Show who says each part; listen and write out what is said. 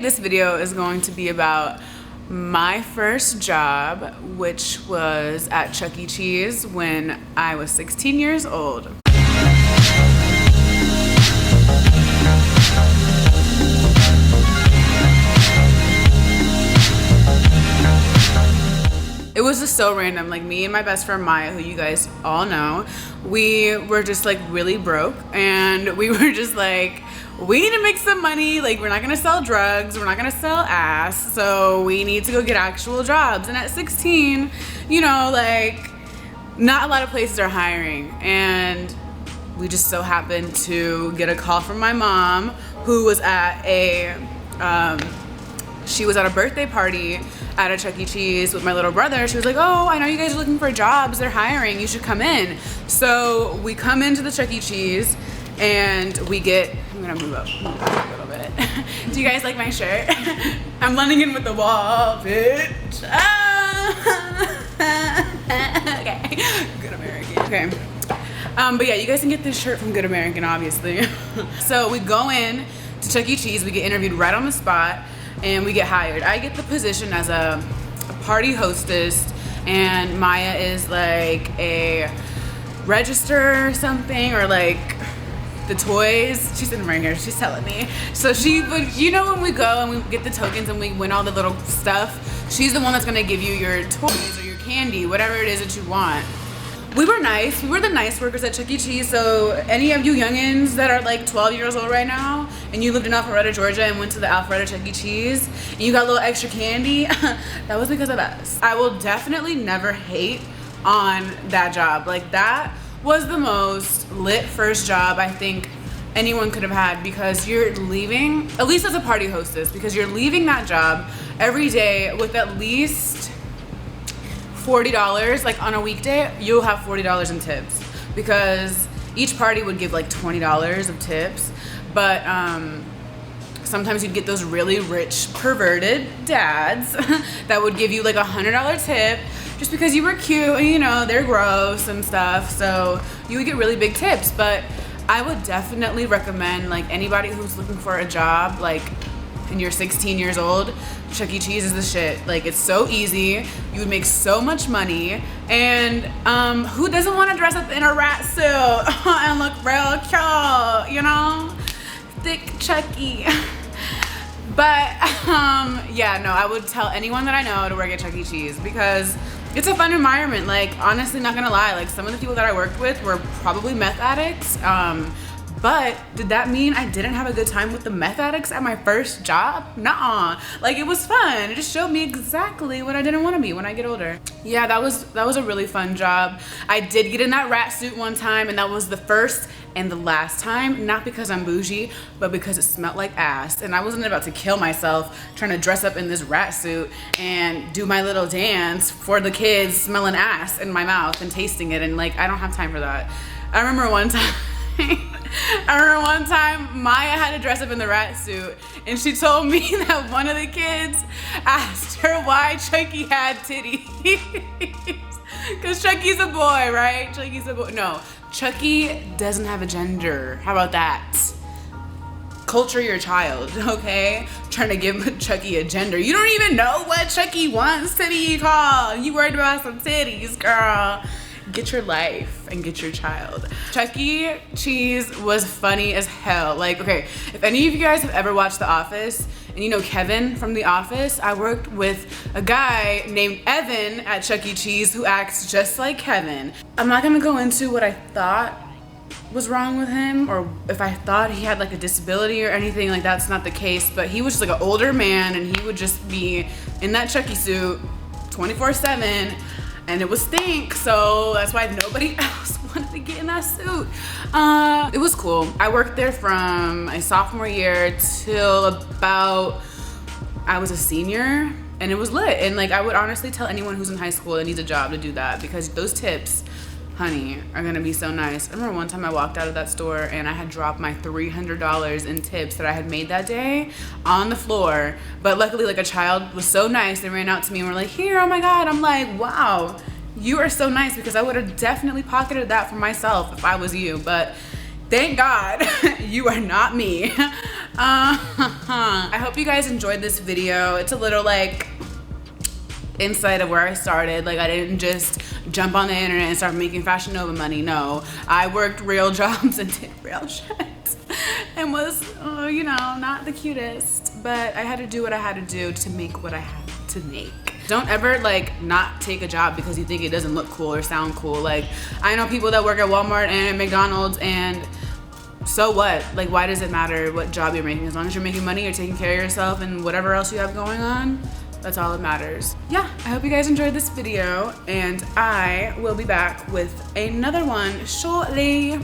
Speaker 1: This video is going to be about my first job, which was at Chuck E. Cheese when I was 16 years old. It was just so random. Like, me and my best friend Maya, who you guys all know, we were just like really broke, and we were just like, we need to make some money. Like, we're not gonna sell drugs, we're not gonna sell ass, so we need to go get actual jobs. And at 16, you know, like, not a lot of places are hiring, and we just so happened to get a call from my mom, who was at she was at a birthday party at a Chuck E. Cheese with my little brother. She was like, oh, I know you guys are looking for jobs, they're hiring, you should come in. So we come into the Chuck E. Cheese and we get, I'm gonna move up a little bit. Do you guys like my shirt? I'm blending in with the wall, bitch. Okay, Good American, okay. But yeah, you guys can get this shirt from Good American, obviously. So we go in to Chuck E. Cheese, we get interviewed right on the spot, and we get hired. I get the position as a party hostess, and Maya is like a register or something, or like the toys. She's sitting right here, she's telling me. So she would, you know, when we go and we get the tokens and we win all the little stuff, she's the one that's gonna give you your toys or your candy, whatever it is that you want. We were nice. We were the nice workers at Chuck E. Cheese. So any of you youngins that are like 12 years old right now and you lived in Alpharetta, Georgia and went to the Alpharetta Chuck E. Cheese and you got a little extra candy, that was because of us. I will definitely never hate on that job. Like, that was the most lit first job I think anyone could have had, because you're leaving, at least as a party hostess, because you're leaving that job every day with at least $40. Like, on a weekday, you'll have $40 in tips, because each party would give like $20 of tips. But sometimes you'd get those really rich, perverted dads that would give you like $100 tip just because you were cute, and you know, they're gross and stuff. So you would get really big tips. But I would definitely recommend, like, anybody who's looking for a job, like, and you're 16 years old, Chuck E. Cheese is the shit. Like, it's so easy, you would make so much money, and who doesn't want to dress up in a rat suit and look real cute, you know? Thick Chucky. But yeah, no, I would tell anyone that I know to work at Chuck E. Cheese, because it's a fun environment. Like, honestly, not gonna lie, like, some of the people that I worked with were probably meth addicts. But did that mean I didn't have a good time with the meth addicts at my first job? Nuh-uh. Like, it was fun. It just showed me exactly what I didn't want to be when I get older. Yeah, that was a really fun job. I did get in that rat suit one time, and that was the first and the last time. Not because I'm bougie, but because it smelled like ass, and I wasn't about to kill myself trying to dress up in this rat suit and do my little dance for the kids smelling ass in my mouth and tasting it, and like, I don't have time for that. I remember one time Maya had to dress up in the rat suit, and she told me that one of the kids asked her why Chucky had titties. Because Chucky's a boy, right? Chucky's a boy. No, Chucky doesn't have a gender. How about that? Culture your child, okay? Trying to give Chucky a gender. You don't even know what Chucky wants to be called. You worried about some titties, girl. Get your life and get your child. Chuck E. Cheese was funny as hell. Like, okay, if any of you guys have ever watched The Office, and you know Kevin from The Office, I worked with a guy named Evan at Chuck E. Cheese who acts just like Kevin. I'm not gonna go into what I thought was wrong with him, or if I thought he had like a disability or anything. Like, that's not the case, but he was just like an older man, and he would just be in that Chucky suit 24/7. And it was stink, so that's why nobody else wanted to get in that suit. It was cool. I worked there from my sophomore year till about, I was a senior, and it was lit. And like, I would honestly tell anyone who's in high school that needs a job to do that, because those tips, honey, are gonna be so nice. I remember one time I walked out of that store and I had dropped my $300 in tips that I had made that day on the floor. But luckily, like, a child was so nice, they ran out to me and were like, here, oh my God. I'm like, wow, you are so nice, because I would have definitely pocketed that for myself if I was you. But thank God you are not me. I hope you guys enjoyed this video. It's a little like insight of where I started. Like, I didn't just jump on the internet and start making Fashion Nova money. No, I worked real jobs and did real shit and was, you know, not the cutest, but I had to do what I had to do to make what I had to make. Don't ever like not take a job because you think it doesn't look cool or sound cool. Like, I know people that work at Walmart and McDonald's, and so what? Like, why does it matter what job you're making? As long as you're making money, you're taking care of yourself and whatever else you have going on, that's all that matters. Yeah, I hope you guys enjoyed this video, and I will be back with another one shortly.